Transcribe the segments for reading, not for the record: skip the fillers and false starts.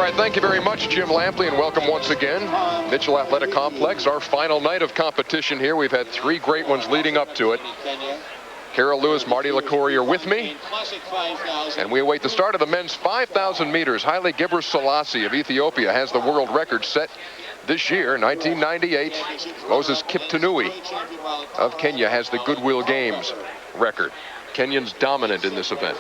right, thank you very much, Jim Lampley, and welcome once again. Mitchell Athletic Complex, our final night of competition here. We've had three great ones leading up to it. Carroll Lewis, Marty LaCour are with me. And we await the start of the men's 5,000 meters. Haile Gebrselassie of Ethiopia has the world record set this year, 1998. Moses Kiptanui of Kenya has the Goodwill Games record. Kenyans dominant in this event.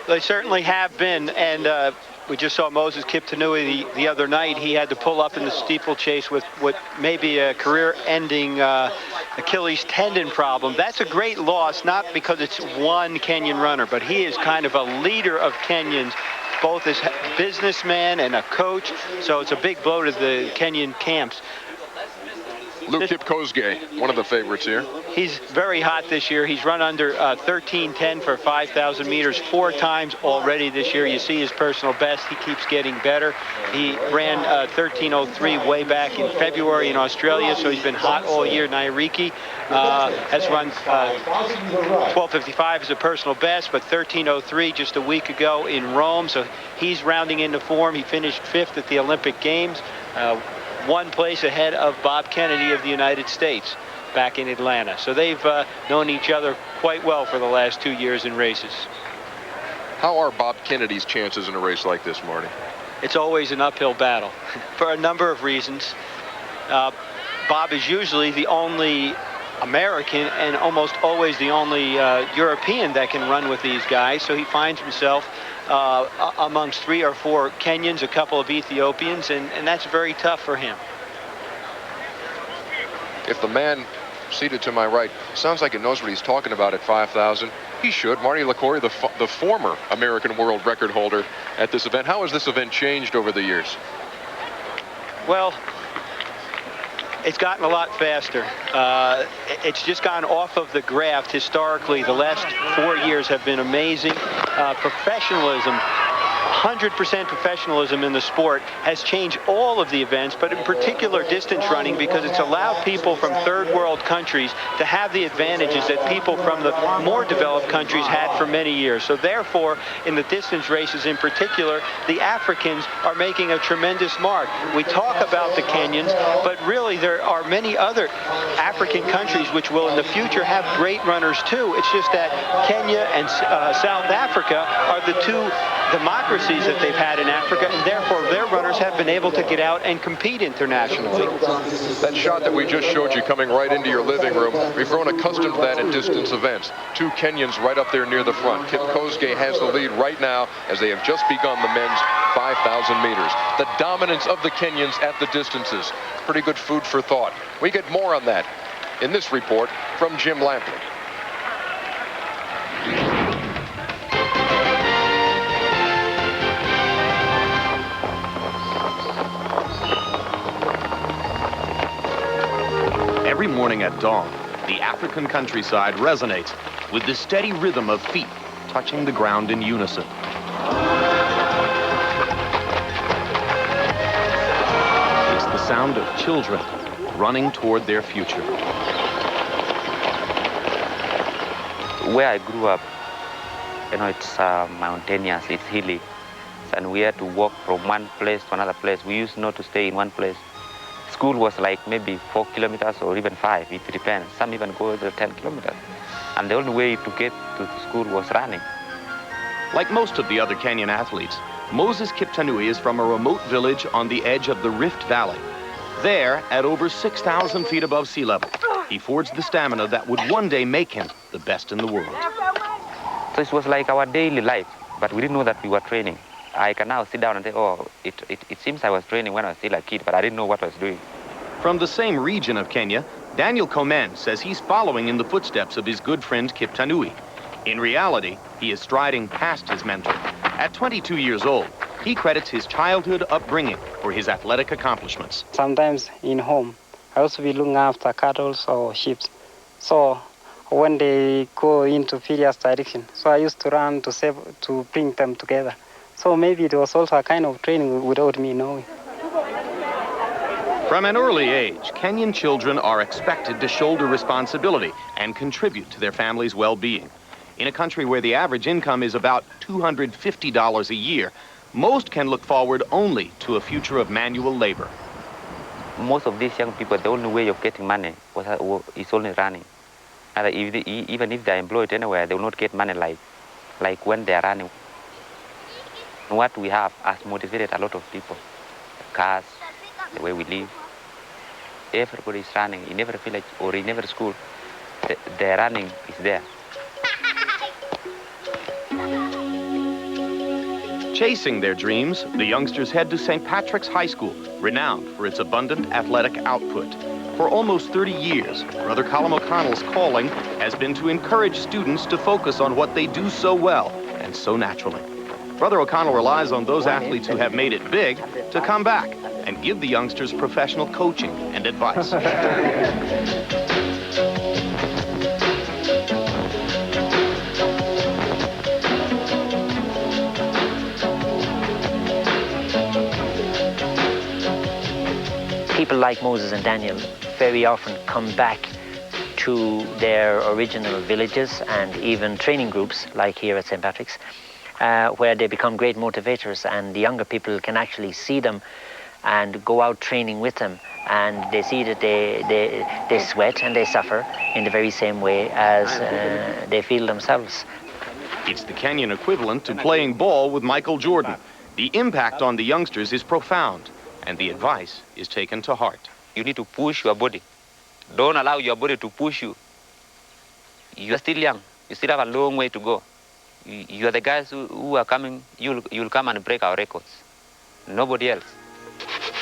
They certainly have been, and we just saw Moses Kiptanui the other night. He had to pull up in the steeplechase with what may be a career-ending Achilles tendon problem. That's a great loss, not because it's one Kenyan runner, but he is kind of a leader of Kenyans, both as a businessman and a coach, so it's a big blow to the Kenyan camps. Luke Kipkosgei, one of the favorites here. He's very hot this year. He's run under 13:10 for 5,000 meters 4 times already this year. You see his personal best. He keeps getting better. He ran 13:03 way back in February in Australia, so he's been hot all year. Nyariki has run 12:55 as a personal best, but 13:03 just a week ago in Rome, so he's rounding into form. He finished 5th at the Olympic Games. 1 place ahead of Bob Kennedy of the United States back in Atlanta. So they've known each other quite well for the last 2 years in races. How are Bob Kennedy's chances in a race like this, Marty? It's always an uphill battle for a number of reasons. Bob is usually the only American and almost always the only European that can run with these guys, so he finds himself amongst 3 or 4 Kenyans, a couple of Ethiopians, and that's very tough for him. If the man seated to my right sounds like he knows what he's talking about at 5,000, he should. Marty LaCour, the former American world record holder at this event. How has this event changed over the years? Well, it's gotten a lot faster. It's just gone off of the graft historically. The last 4 years have been amazing. Professionalism, 100% professionalism in the sport has changed all of the events, but in particular distance running, because it's allowed people from third world countries to have the advantages that people from the more developed countries had for many years. So therefore, in the distance races in particular, the Africans are making a tremendous mark. We talk about the Kenyans, but really there are many other African countries which will in the future have great runners too. It's just that Kenya and South Africa are the 2 democracies that they've had in Africa, and therefore their runners have been able to get out and compete internationally. That shot that we just showed you coming right into your living room, we've grown accustomed to that in distance events. 2 Kenyans right up there near the front. Kipkosgei has the lead right now as they have just begun the men's 5,000 meters. The dominance of the Kenyans at the distances. Pretty good food for thought. We get more on that in this report from Jim Lampley. Every morning at dawn, the African countryside resonates with the steady rhythm of feet touching the ground in unison. It's the sound of children running toward their future. Where I grew up, it's mountainous, it's hilly, and we had to walk from one place to another place. We used not to stay in one place. School was like maybe 4 kilometers or even 5, it depends. Some even go to 10 kilometers. And the only way to get to school was running. Like most of the other Kenyan athletes, Moses Kiptanui is from a remote village on the edge of the Rift Valley. There, at over 6,000 feet above sea level, he forged the stamina that would one day make him the best in the world. So it was like our daily life, but we didn't know that we were training. I can now sit down and say, oh, it seems I was training when I was still a kid, but I didn't know what I was doing. From the same region of Kenya, Daniel Komen says he's following in the footsteps of his good friend Kiptanui. In reality, he is striding past his mentor. At 22 years old, he credits his childhood upbringing for his athletic accomplishments. Sometimes in home, I also be looking after cattle or sheep. So when they go into various direction, so I used to run to bring them together. So maybe it was also a kind of training without me knowing. From an early age, Kenyan children are expected to shoulder responsibility and contribute to their family's well-being. In a country where the average income is about $250 a year, most can look forward only to a future of manual labor. Most of these young people, the only way of getting money is only running. And even if they're employed anywhere, they will not get money like when they're running. What we have has motivated a lot of people. The cars, the way we live. Everybody is running in every village or in every school. The running is there. Chasing their dreams, the youngsters head to St. Patrick's High School, renowned for its abundant athletic output. For almost 30 years, Brother Colin O'Connell's calling has been to encourage students to focus on what they do so well and so naturally. Brother O'Connell relies on those athletes who have made it big to come back and give the youngsters professional coaching and advice. People like Moses and Daniel very often come back to their original villages and even training groups like here at St. Patrick's, where they become great motivators, and the younger people can actually see them and go out training with them, and they see that they sweat and they suffer in the very same way as they feel themselves. It's the Kenyan equivalent to playing ball with Michael Jordan. The impact on the youngsters is profound, and the advice is taken to heart. You need to push your body. Don't allow your body to push you. You are still young. You still have a long way to go. You are the guys who are coming. You'll come and break our records. Nobody else.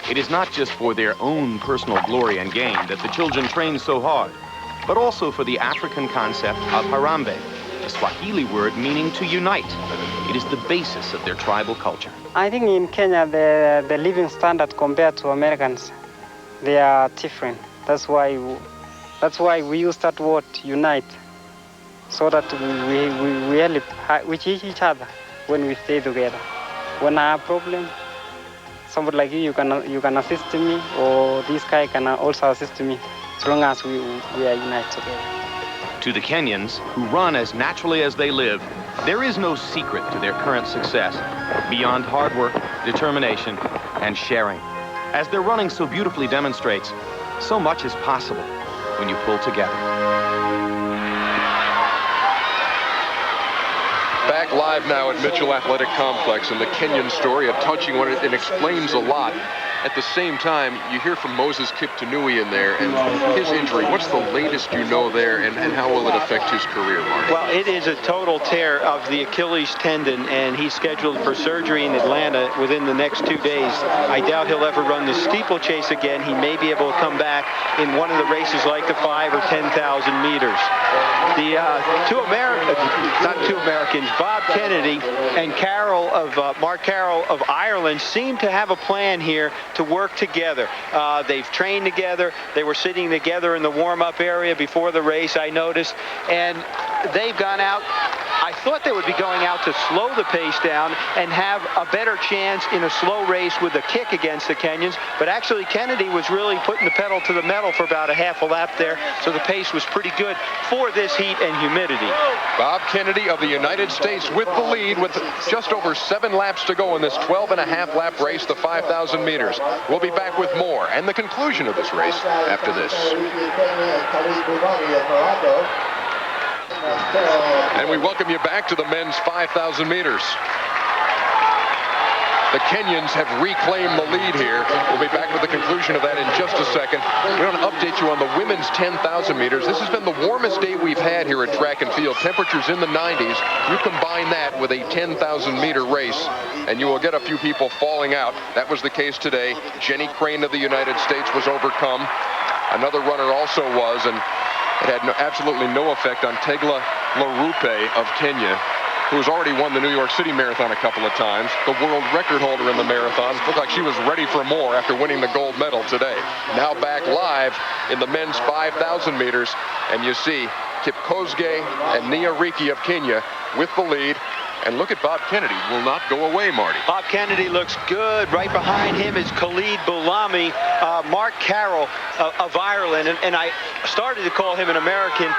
It is not just for their own personal glory and gain that the children train so hard, but also for the African concept of Harambe, a Swahili word meaning to unite. It is the basis of their tribal culture. I think in Kenya, the living standard compared to Americans, they are different. That's why we use that word unite, so that we help with each other when we stay together. When I have a problem, somebody like you can assist me, or this guy can also assist me, as long as we are united together. To the Kenyans, who run as naturally as they live, there is no secret to their current success beyond hard work, determination, and sharing. As their running so beautifully demonstrates, so much is possible when you pull together. Back live now at Mitchell Athletic Complex, and the Kenyan story, a touching one, it explains a lot. At the same time, you hear from Moses Kiptanui in there, and his injury. What's the latest you know there, and how will it affect his career, Mark? Well, it is a total tear of the Achilles tendon, and he's scheduled for surgery in Atlanta within the next 2 days. I doubt he'll ever run the steeplechase again. He may be able to come back in one of the races like the 5,000 or 10,000 meters. The two Americans, Bob Kennedy and Marc Carroll of Ireland, seem to have a plan here to work together. They've trained together. They were sitting together in the warm-up area before the race, I noticed, and they've gone out. I thought they would be going out to slow the pace down and have a better chance in a slow race with a kick against the Kenyans, but actually Kennedy was really putting the pedal to the metal for about a half a lap there, so the pace was pretty good for this heat and humidity. Bob Kennedy of the United States with the lead, with just over 7 laps to go in this 12.5 lap race, the 5,000 meters. We'll be back with more and the conclusion of this race after this. And we welcome you back to the men's 5,000 meters. The Kenyans have reclaimed the lead here. We'll be back with the conclusion of that in just a second. We want to update you on the women's 10,000 meters. This has been the warmest day we've had here at track and field. Temperatures in the 90s. You combine that with a 10,000 meter race, and you will get a few people falling out. That was the case today. Jenny Crane of the United States was overcome. Another runner also was, and it had absolutely no effect on Tegla Larupe of Kenya, who has already won the New York City Marathon a couple of times, the world record holder in the marathon. Looked like she was ready for more after winning the gold medal today. Now back live in the men's 5,000 meters, and you see Kipkosgei and Nyariki of Kenya with the lead. And look at Bob Kennedy, will not go away, Marty. Bob Kennedy looks good. Right behind him is Khalid Boulami, Marc Carroll of Ireland. And I started to call him an American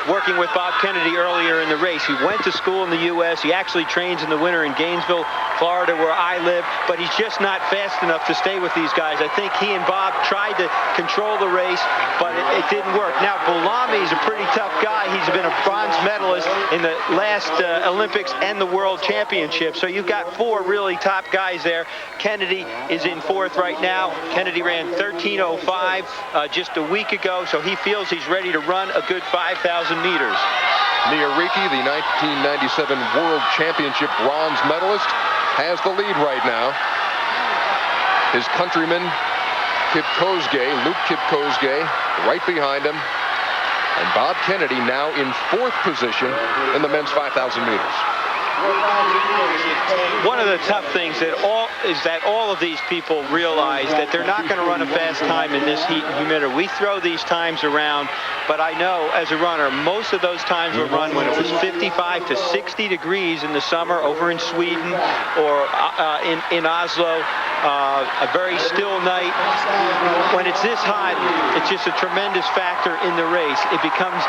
working with Bob Kennedy earlier in the race. He went to school in the U.S. He actually trains in the winter in Gainesville, Florida, where I live, but he's just not fast enough to stay with these guys. I think he and Bob tried to control the race, but it didn't work. Now, Boulami is a pretty tough guy. He's been a bronze medalist in the last Olympics and the World Championship. So you've got 4 really top guys there. Kennedy is in 4th right now. Kennedy ran 13:05 just a week ago, so he feels he's ready to run a good 5,000 meters. Nyariki, the 1997 World Championship bronze medalist, has the lead right now. His countryman, Luke Kipkosgei, right behind him. And Bob Kennedy now in 4th position in the men's 5,000 meters. One of the tough things is that all of these people realize that they're not going to run a fast time in this heat and humidity. We throw these times around, but I know as a runner, most of those times were run when it was 55 to 60 degrees in the summer over in Sweden or in Oslo. A very still night. When it's this hot, it's just a tremendous factor in the race. It becomes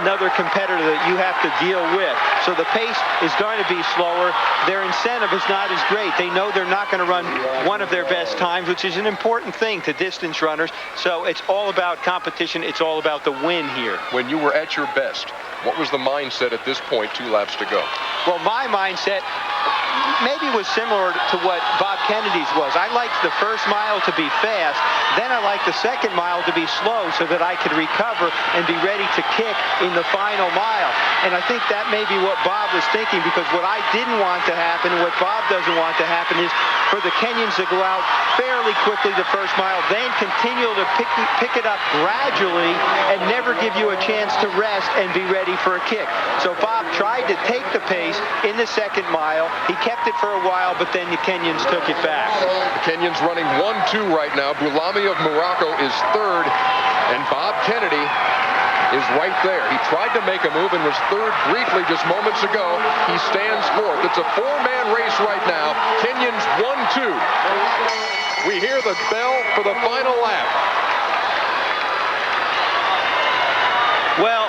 another competitor that you have to deal with. So the pace is going to be slower. Their incentive is not as great. They know they're not going to run one of their best times, which is an important thing to distance runners. So it's all about competition. It's all about the win here. When you were at your best, what was the mindset at this point, 2 laps to go? Well, my mindset maybe was similar to what Bob Kennedy's was. I liked the first mile to be fast. Then I liked the second mile to be slow so that I could recover and be ready to kick in the final mile. And I think that may be what Bob was thinking, because what I didn't want to happen and what Bob doesn't want to happen is for the Kenyans to go out fairly quickly the first mile, then continue to pick it up gradually and never give you a chance to rest and be ready for a kick. So Bob tried to take the pace in the second mile. He kept it for a while, but then the Kenyans took it back. The Kenyans running 1-2 right now. Boulami of Morocco is 3rd, and Bob Kennedy is right there. He tried to make a move and was 3rd briefly just moments ago. He stands 4th. It's a 4-man race right now. Kenyans 1-2. We hear the bell for the final lap. Well,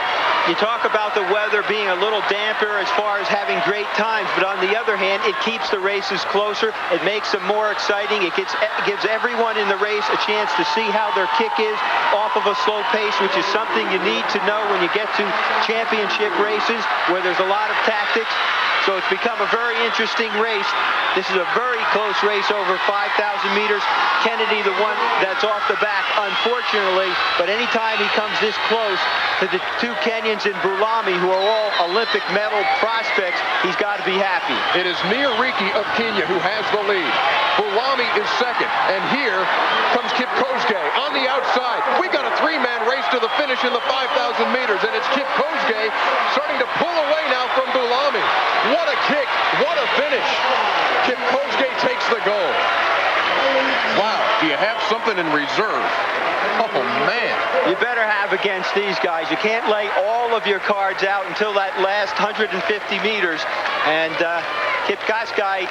you talk about the weather being a little damper as far as having great times, but on the other hand, it keeps the races closer. It makes them more exciting. It gives everyone in the race a chance to see how their kick is off of a slow pace, which is something you need to know when you get to championship races where there's a lot of tactics. So it's become a very interesting race. This is a very close race over 5,000 meters. Kennedy, the one that's off the back, unfortunately, but anytime he comes this close to the 2 Kenyans and Boulami, who are all Olympic medal prospects, he's got to be happy. It is Nyariki of Kenya who has the lead. Boulami is 2nd, and here comes Kipkosgei on the outside. We got a 3-man race to the finish in the 5,000 meters, and it's Kipkosgei starting to pull away now from Boulami. What a kick, what a finish. Kipkosgei takes the goal. Wow, do you have something in reserve? Oh, man. You better have against these guys. You can't lay all of your cards out until that last 150 meters. And Kipkosgei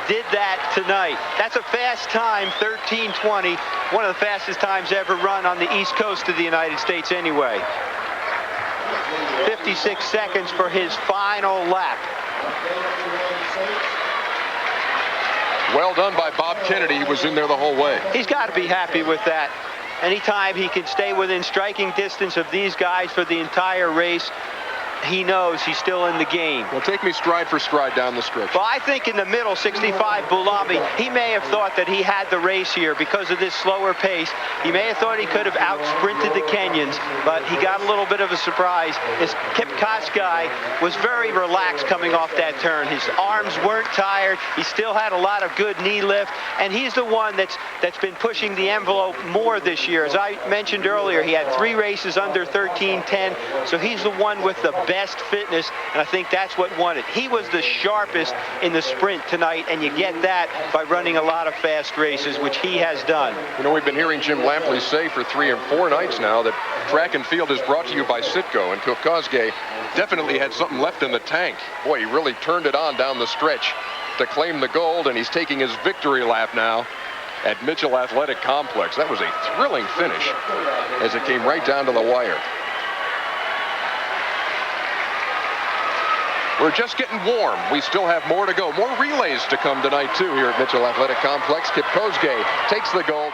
did that tonight. That's a fast time, 13:20. One of the fastest times ever run on the East Coast of the United States anyway. 56 seconds for his final lap. Well done by Bob Kennedy. He was in there the whole way. He's got to be happy with that. Anytime he can stay within striking distance of these guys for the entire race, he knows he's still in the game. Well, take me stride for stride down the stretch. Well, I think in the middle, 65, Boulami, he may have thought that he had the race here because of this slower pace. He may have thought he could have out-sprinted the Kenyans, but he got a little bit of a surprise. This Kipkosgei was very relaxed coming off that turn. His arms weren't tired. He still had a lot of good knee lift, and he's the one that's been pushing the envelope more this year. As I mentioned earlier, he had 3 races under 13:10, so he's the one with the best fitness, and I think that's what won it. He was the sharpest in the sprint tonight, and you get that by running a lot of fast races, which he has done. You know, we've been hearing Jim Lampley say for 3 or 4 nights now that track and field is brought to you by Citgo, and Kipkosgei definitely had something left in the tank. Boy, he really turned it on down the stretch to claim the gold, and he's taking his victory lap now at Mitchell Athletic Complex. That was a thrilling finish as it came right down to the wire. We're just getting warm. We still have more to go. More relays to come tonight, too, here at Mitchell Athletic Complex. Kipkosgei takes the gold.